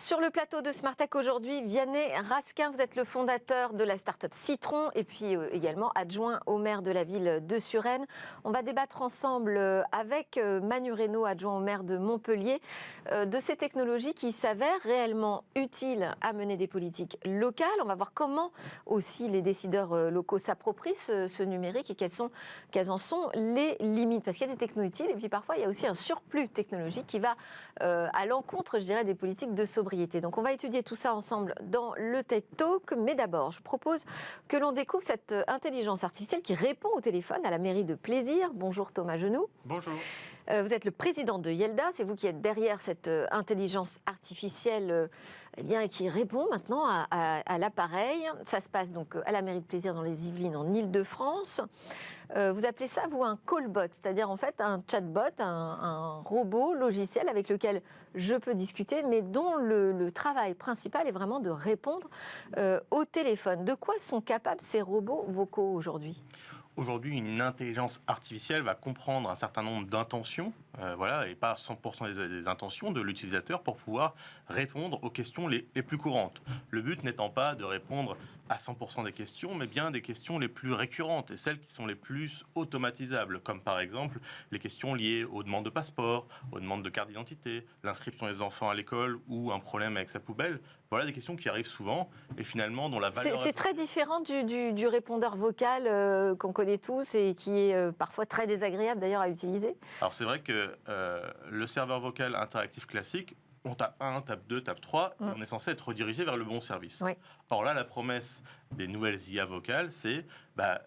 Sur le plateau de Smart Tech aujourd'hui, Vianney Raskin, vous êtes le fondateur de la start-up Citron et puis également adjoint au maire de la ville de Suresnes. On va débattre ensemble avec Manu Reynaud, adjoint au maire de Montpellier, de ces technologies qui s'avèrent réellement utiles à mener des politiques locales. On va voir comment aussi les décideurs locaux s'approprient ce numérique et quelles en sont les limites. Parce qu'il y a des technos utiles et puis parfois il y a aussi un surplus technologique qui va à l'encontre, je dirais, des politiques de sobriété. Donc on va étudier tout ça ensemble dans le Tech Talk, mais d'abord je propose que l'on découvre cette intelligence artificielle qui répond au téléphone à la mairie de Plaisir. Bonjour Thomas Genoux. Bonjour. Vous êtes le président de Yelda, c'est vous qui êtes derrière cette intelligence artificielle qui répond maintenant à l'appareil. Ça se passe donc à la mairie de Plaisir dans les Yvelines en Île-de-France. Vous appelez ça, vous, un callbot, c'est-à-dire en fait un chatbot, un robot logiciel avec lequel je peux discuter, mais dont le travail principal est vraiment de répondre au téléphone. De quoi sont capables ces robots vocaux aujourd'hui ? Aujourd'hui, une intelligence artificielle va comprendre un certain nombre d'intentions, et pas 100% des intentions de l'utilisateur pour pouvoir répondre aux questions les plus courantes. Le but n'étant pas de répondre à 100% des questions, mais bien des questions les plus récurrentes et celles qui sont les plus automatisables, comme par exemple les questions liées aux demandes de passeport, aux demandes de carte d'identité, l'inscription des enfants à l'école ou un problème avec sa poubelle. Voilà des questions qui arrivent souvent et finalement dont la valeur... C'est très différent du répondeur vocal qu'on connaît tous et qui est parfois très désagréable d'ailleurs à utiliser. Alors c'est vrai que le serveur vocal interactif classique, on tape 1, tape 2, tape 3, et on est censé être redirigé vers le bon service. Oui. Or là, la promesse des nouvelles IA vocales, c'est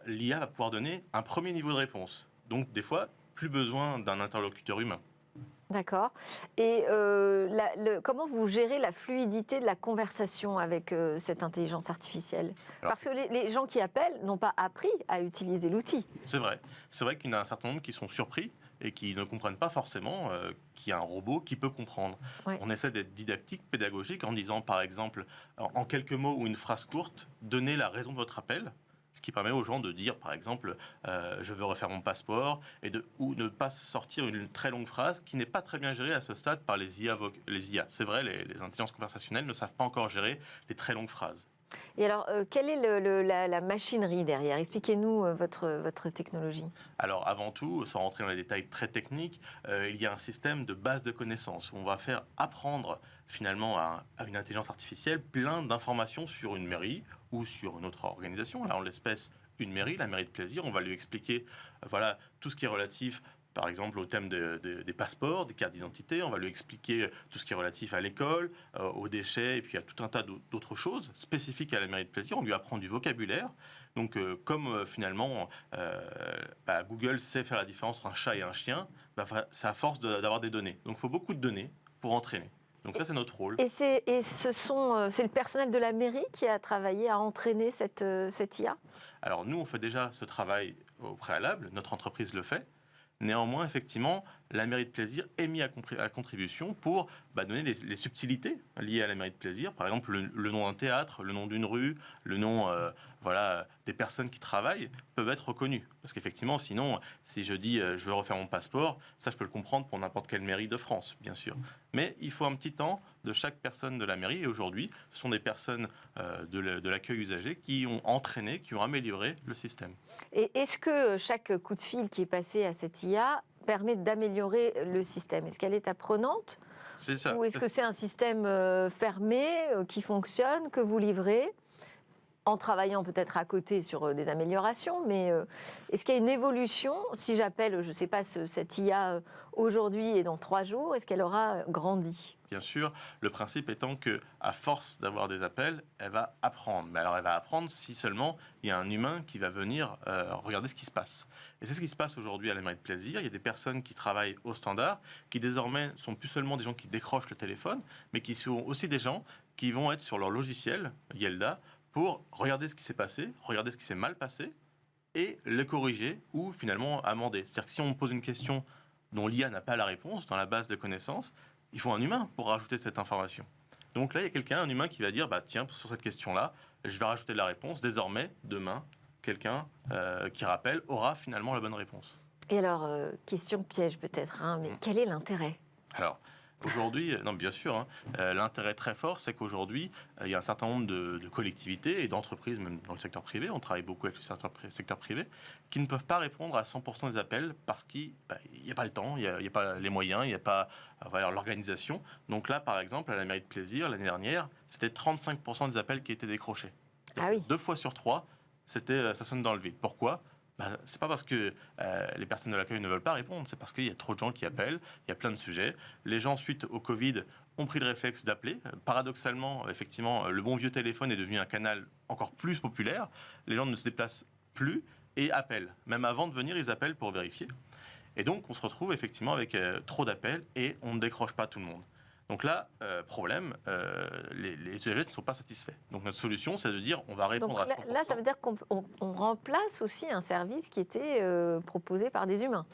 l'IA va pouvoir donner un premier niveau de réponse. Donc des fois, plus besoin d'un interlocuteur humain. D'accord. Et comment vous gérez la fluidité de la conversation avec cette intelligence artificielle ? Parce que les gens qui appellent n'ont pas appris à utiliser l'outil. C'est vrai. C'est vrai qu'il y en a un certain nombre qui sont surpris et qui ne comprennent pas forcément qu'il y a un robot qui peut comprendre. Ouais. On essaie d'être didactique, pédagogique, en disant par exemple, en quelques mots ou une phrase courte, donnez la raison de votre appel. Ce qui permet aux gens de dire, par exemple, je veux refaire mon passeport, ou ne pas sortir une très longue phrase qui n'est pas très bien gérée à ce stade par les IA. C'est vrai, les intelligences conversationnelles ne savent pas encore gérer les très longues phrases. Et alors, quelle est la machinerie derrière ? Expliquez-nous votre technologie. Alors, avant tout, sans rentrer dans les détails très techniques, il y a un système de base de connaissances où on va faire apprendre finalement à une intelligence artificielle plein d'informations sur une mairie ou sur une autre organisation. Là, en l'espèce, une mairie, la mairie de Plaisir. On va lui expliquer tout ce qui est relatif, par exemple, au thème des passeports, des cartes d'identité. On va lui expliquer tout ce qui est relatif à l'école, aux déchets, et puis à tout un tas d'autres choses spécifiques à la mairie de Plaisir. On lui apprend du vocabulaire. Donc, comme finalement, Google sait faire la différence entre un chat et un chien, c'est à force d'avoir des données. Donc, il faut beaucoup de données pour entraîner. Donc ça, c'est notre rôle. Et c'est le personnel de la mairie qui a travaillé à entraîner cette IA ? Alors, nous, on fait déjà ce travail au préalable. Notre entreprise le fait. Néanmoins, effectivement, la mairie de Plaisir est mise à contribution pour donner les subtilités liées à la mairie de Plaisir. Par exemple, le nom d'un théâtre, le nom d'une rue, le nom des personnes qui travaillent peuvent être reconnus. Parce qu'effectivement, sinon, si je dis je veux refaire mon passeport, ça, je peux le comprendre pour n'importe quelle mairie de France, bien sûr. Mais il faut un petit temps de chaque personne de la mairie. Et aujourd'hui, ce sont des personnes de l'accueil usager qui ont entraîné, qui ont amélioré le système. Et est-ce que chaque coup de fil qui est passé à cette IA permet d'améliorer le système ? Est-ce qu'elle est apprenante ? C'est ça. Ou est-ce que c'est un système fermé qui fonctionne, que vous livrez en travaillant peut-être à côté sur des améliorations, mais est-ce qu'il y a une évolution ? Si j'appelle, je ne sais pas, cette IA aujourd'hui et dans 3 jours, est-ce qu'elle aura grandi ? Bien sûr, le principe étant qu'à force d'avoir des appels, elle va apprendre. Mais alors elle va apprendre si seulement il y a un humain qui va venir regarder ce qui se passe. Et c'est ce qui se passe aujourd'hui à la mairie de Plaisir. Il y a des personnes qui travaillent au standard, qui désormais sont plus seulement des gens qui décrochent le téléphone, mais qui sont aussi des gens qui vont être sur leur logiciel, Yelda, pour regarder ce qui s'est passé, regarder ce qui s'est mal passé, et le corriger ou finalement amender. C'est-à-dire que si on pose une question dont l'IA n'a pas la réponse dans la base de connaissances, il faut un humain pour rajouter cette information. Donc là, il y a un humain qui va dire, tiens, sur cette question-là, je vais rajouter la réponse. Désormais, demain, quelqu'un qui rappelle aura finalement la bonne réponse. Et alors, question piège peut-être, mais quel est l'intérêt ? Alors, Aujourd'hui, non, bien sûr, hein, l'intérêt très fort, c'est qu'aujourd'hui, il y a un certain nombre de collectivités et d'entreprises, même dans le secteur privé, on travaille beaucoup avec le secteur privé, qui ne peuvent pas répondre à 100% des appels parce qu'il n'y a pas le temps, il n'y a pas les moyens, il n'y a pas l'organisation. Donc là, par exemple, à la mairie de Plaisir, l'année dernière, c'était 35% des appels qui étaient décrochés. Ah oui. 2 fois sur 3, ça sonne dans le vide. Pourquoi ? C'est pas parce que les personnes de l'accueil ne veulent pas répondre, c'est parce qu'il y a trop de gens qui appellent, il y a plein de sujets. Les gens, suite au Covid, ont pris le réflexe d'appeler. Paradoxalement, effectivement, le bon vieux téléphone est devenu un canal encore plus populaire. Les gens ne se déplacent plus et appellent. Même avant de venir, ils appellent pour vérifier. Et donc, on se retrouve effectivement avec trop d'appels et on ne décroche pas tout le monde. Donc là, problème, les usagers ne sont pas satisfaits. Donc notre solution, c'est de dire, on va répondre Donc à 100%. là, ça veut dire qu'on remplace aussi un service qui était proposé par des humains.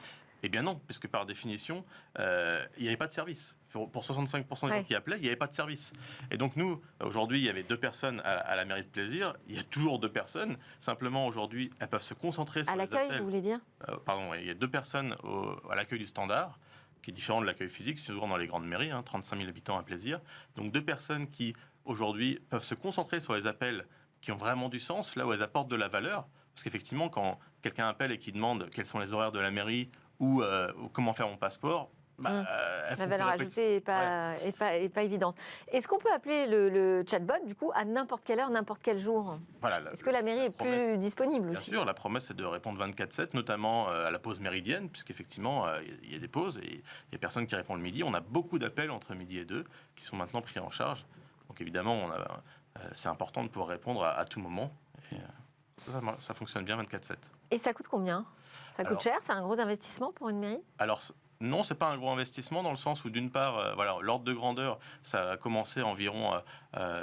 Eh bien non, puisque par définition, il n'y avait pas de service. Pour 65% des gens qui appelaient, il n'y avait pas de service. Et donc nous, aujourd'hui, il y avait 2 personnes à la mairie de Plaisir. Il y a toujours 2 personnes. Simplement, aujourd'hui, elles peuvent se concentrer sur les appels. À l'accueil, vous voulez dire Pardon, il y a 2 personnes à l'accueil du standard, qui est différent de l'accueil physique, c'est souvent dans les grandes mairies, 35 000 habitants à Plaisir. Donc 2 personnes qui, aujourd'hui, peuvent se concentrer sur les appels qui ont vraiment du sens, là où elles apportent de la valeur. Parce qu'effectivement, quand quelqu'un appelle et qui demande quels sont les horaires de la mairie ou comment faire mon passeport, la valeur ajoutée n'est pas évidente. Est-ce qu'on peut appeler le chatbot, du coup, à n'importe quelle heure, n'importe quel jour ? Est-ce que la mairie est plus disponible aussi ? Bien sûr, la promesse, c'est de répondre 24/7, notamment à la pause méridienne, puisqu'effectivement, il y a des pauses et il y a personne qui répond le midi. On a beaucoup d'appels entre midi et 2 qui sont maintenant pris en charge. Donc évidemment, c'est important de pouvoir répondre à tout moment. Et, ça fonctionne bien 24/7. Et ça coûte combien ? Ça coûte cher ? C'est un gros investissement pour une mairie ? Alors, non, ce n'est pas un gros investissement dans le sens où, d'une part, l'ordre de grandeur, ça a commencé environ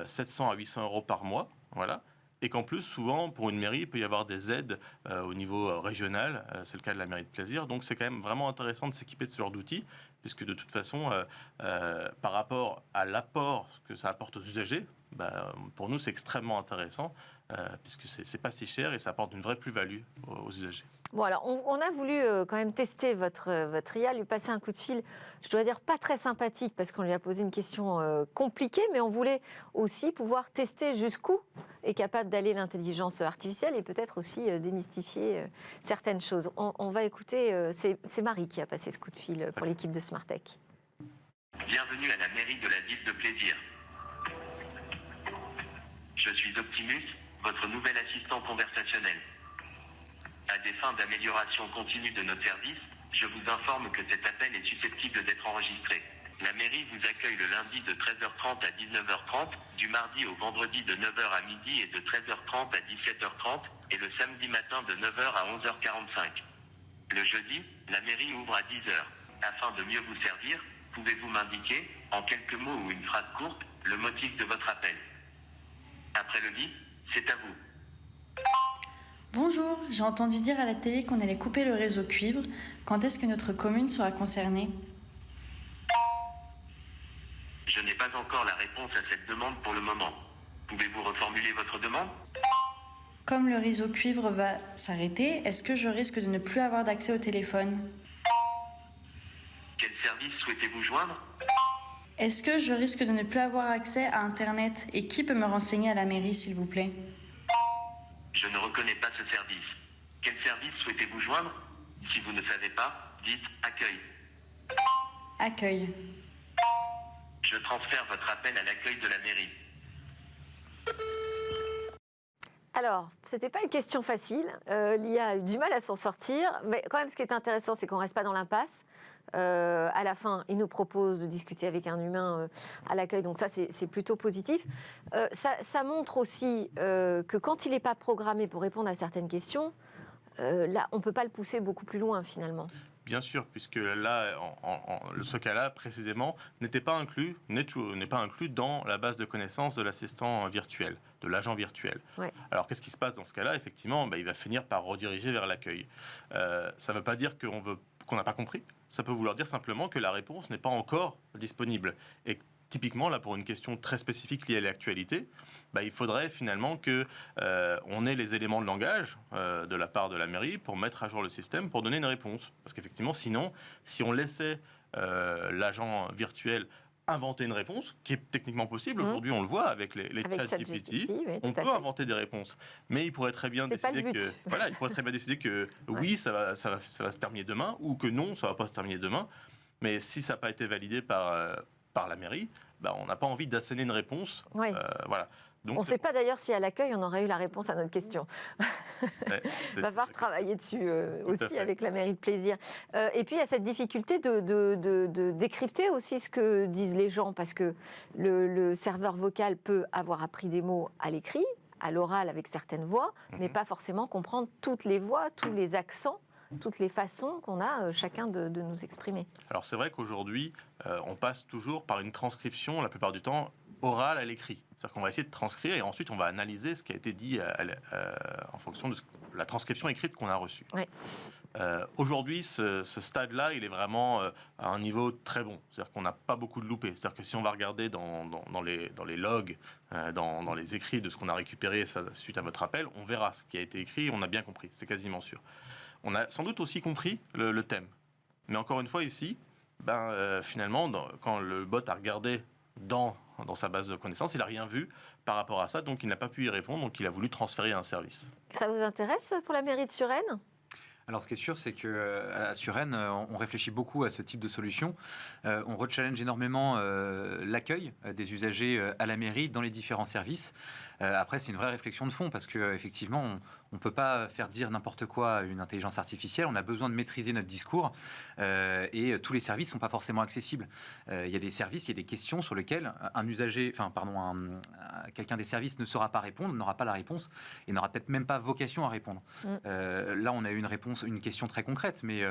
700 à 800 euros par mois. Voilà. Et qu'en plus, souvent, pour une mairie, il peut y avoir des aides au niveau régional. C'est le cas de la mairie de Plaisir. Donc, c'est quand même vraiment intéressant de s'équiper de ce genre d'outils, puisque de toute façon, par rapport à l'apport que ça apporte aux usagers, pour nous, c'est extrêmement intéressant, puisque c'est pas si cher et ça apporte une vraie plus-value aux usagers. Bon, alors, on a voulu quand même tester votre IA, lui passer un coup de fil, je dois dire pas très sympathique, parce qu'on lui a posé une question compliquée, mais on voulait aussi pouvoir tester jusqu'où est capable d'aller l'intelligence artificielle et peut-être aussi démystifier certaines choses. On va écouter, c'est Marie qui a passé ce coup de fil pour l'équipe de Smartech. Bienvenue à la mairie de la ville de Plaisir. Je suis Optimus, votre nouvel assistant conversationnel. À des fins d'amélioration continue de nos services, je vous informe que cet appel est susceptible d'être enregistré. La mairie vous accueille le lundi de 13h30 à 19h30, du mardi au vendredi de 9h à midi et de 13h30 à 17h30, et le samedi matin de 9h à 11h45. Le jeudi, la mairie ouvre à 10h. Afin de mieux vous servir, pouvez-vous m'indiquer, en quelques mots ou une phrase courte, le motif de votre appel ? Après le bip, c'est à vous. Bonjour, j'ai entendu dire à la télé qu'on allait couper le réseau cuivre. Quand est-ce que notre commune sera concernée ? Je n'ai pas encore la réponse à cette demande pour le moment. Pouvez-vous reformuler votre demande ? Comme le réseau cuivre va s'arrêter, est-ce que je risque de ne plus avoir d'accès au téléphone ? Quel service souhaitez-vous joindre ? Est-ce que je risque de ne plus avoir accès à Internet ? Et qui peut me renseigner à la mairie, s'il vous plaît ? Je ne reconnais pas ce service. Quel service souhaitez-vous joindre ? Si vous ne savez pas, dites « Accueil ». Accueil. Je transfère votre appel à l'accueil de la mairie. Alors, ce n'était pas une question facile. L'IA a eu du mal à s'en sortir. Mais quand même, ce qui est intéressant, c'est qu'on ne reste pas dans l'impasse. À la fin, il nous propose de discuter avec un humain à l'accueil. Donc ça, c'est plutôt positif. Ça montre aussi que quand il n'est pas programmé pour répondre à certaines questions, là, on ne peut pas le pousser beaucoup plus loin, finalement. Bien sûr, puisque là, ce cas-là, précisément, n'est pas inclus dans la base de connaissances de l'assistant virtuel, de l'agent virtuel. Ouais. Alors, qu'est-ce qui se passe dans ce cas-là ? Effectivement, il va finir par rediriger vers l'accueil. Ça ne veut pas dire qu'on n'a pas compris. Ça peut vouloir dire simplement que la réponse n'est pas encore disponible. Et typiquement, là, pour une question très spécifique liée à l'actualité, il faudrait finalement qu'on ait les éléments de langage de la part de la mairie pour mettre à jour le système, pour donner une réponse. Parce qu'effectivement, sinon, si on laissait l'agent virtuel inventer une réponse, qui est techniquement possible. Mmh. Aujourd'hui, on le voit avec les Avec ChatGPT. ChatGPT, oui, On tout à peut fait. inventer des réponses, mais il pourrait très bien C'est pas le décider but. que voilà, il pourrait très bien décider que oui, ça va se terminer demain, ou que non, ça va pas se terminer demain. Mais si ça n'a pas été validé par la mairie, bah, on n'a pas envie d'asséner une réponse. Oui. Voilà. Donc, On ne sait pas d'ailleurs si à l'accueil, on aurait eu la réponse à notre question. Il va falloir travailler dessus aussi fait. avec la mairie de Plaisir. Et puis, il y a cette difficulté de décrypter aussi ce que disent les gens, parce que le serveur vocal peut avoir appris des mots à l'écrit, à l'oral avec certaines voix, mais pas forcément comprendre toutes les voix, tous les accents, toutes les façons qu'on a chacun de nous exprimer. Alors c'est vrai qu'aujourd'hui, on passe toujours par une transcription, la plupart du temps, orale à l'écrit. C'est-à-dire qu'on va essayer de transcrire et ensuite on va analyser ce qui a été dit en fonction de la transcription écrite qu'on a reçue. Oui. Aujourd'hui, ce stade-là, il est vraiment à un niveau très bon. C'est-à-dire qu'on n'a pas beaucoup de loupés. C'est-à-dire que si on va regarder dans les logs, dans les écrits de ce qu'on a récupéré suite à votre appel, on verra ce qui a été écrit, on a bien compris, c'est quasiment sûr. On a sans doute aussi compris le thème. Mais encore une fois, ici, finalement, quand le bot a regardé dans sa base de connaissances, il n'a rien vu par rapport à ça, donc il n'a pas pu y répondre, donc il a voulu transférer à un service. Ça vous intéresse pour la mairie de Suresnes ? Alors, ce qui est sûr, c'est qu'à Suresnes, on réfléchit beaucoup à ce type de solution. On rechallenge énormément l'accueil des usagers à la mairie dans les différents services. Après, c'est une vraie réflexion de fond parce qu'effectivement, on ne peut pas faire dire n'importe quoi à une intelligence artificielle. On a besoin de maîtriser notre discours et tous les services ne sont pas forcément accessibles. Il y a des services, il y a des questions sur lesquelles quelqu'un des services ne saura pas répondre, n'aura pas la réponse et n'aura peut-être même pas vocation à répondre. Là, on a eu une question très concrète, mais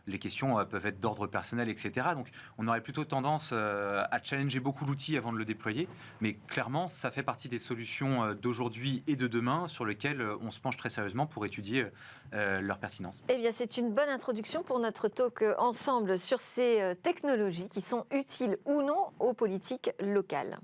les questions peuvent être d'ordre personnel, etc. Donc, on aurait plutôt tendance à challenger beaucoup l'outil avant de le déployer. Mais clairement, ça fait partie des solutions d'aujourd'hui et de demain sur lesquelles on se penche très sérieusement pour étudier leur pertinence. Eh bien, c'est une bonne introduction pour notre talk ensemble sur ces technologies qui sont utiles ou non aux politiques locales.